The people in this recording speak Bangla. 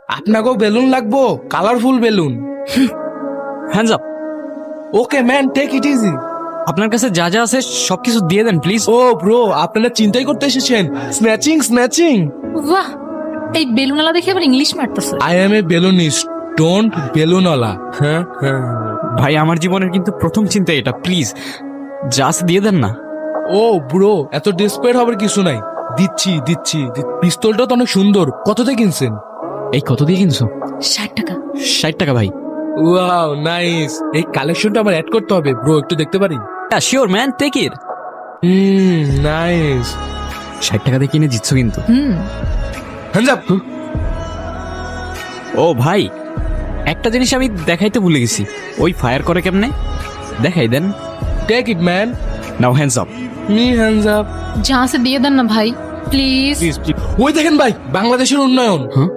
আপনাকেও বেলুন লাগবো, colourful balloon. Hands up. Okay man, take it easy. আপনার কাছে যা যা আছে সবকিছু দিয়ে দেন প্লিজ। ও ব্রো, আপনারা চিন্তাই করতে এসেছেন? Snatching snatching. বাহ, এই বেলুনওয়ালা দেখে আবার ইংলিশ মারতেছে। I am a balloonist, don't বেলুনওয়ালা। হ্যাঁ হ্যাঁ। ভাই আমার জীবনের কিন্তু প্রথম চিন্তা এটা, প্লিজ যা আছে দিয়ে দেন না। ও ব্রো, এত ডেসপারেট হবার কিছু নাই, দিচ্ছি দিচ্ছি। পিস্তলটা তো অনেক সুন্দর, কততে কিনছেন? এই কত দিয়ে কিনছো? 60 টাকা। 60 টাকা ভাই। ওয়াও নাইস, এই কালেকশনটা আমার অ্যাড করতে হবে ব্রো, একটু দেখতে পারি? Sure man, take it. Nice. 60 টাকা দিয়ে কিনে জিতছো কিন্তু। Hands up. ও ভাই, একটা জিনিস আমি দেখাইতে ভুলে গেছি, ওই ফায়ার করে কেমনে দেখাই দেন। Take it man. Now hands up. Me hands up. যা আছে দিয়ে দেন না ভাই, প্লিজ। Please please. ওই দেখেন ভাই, বাংলাদেশের উন্নয়ন। হ্যাঁ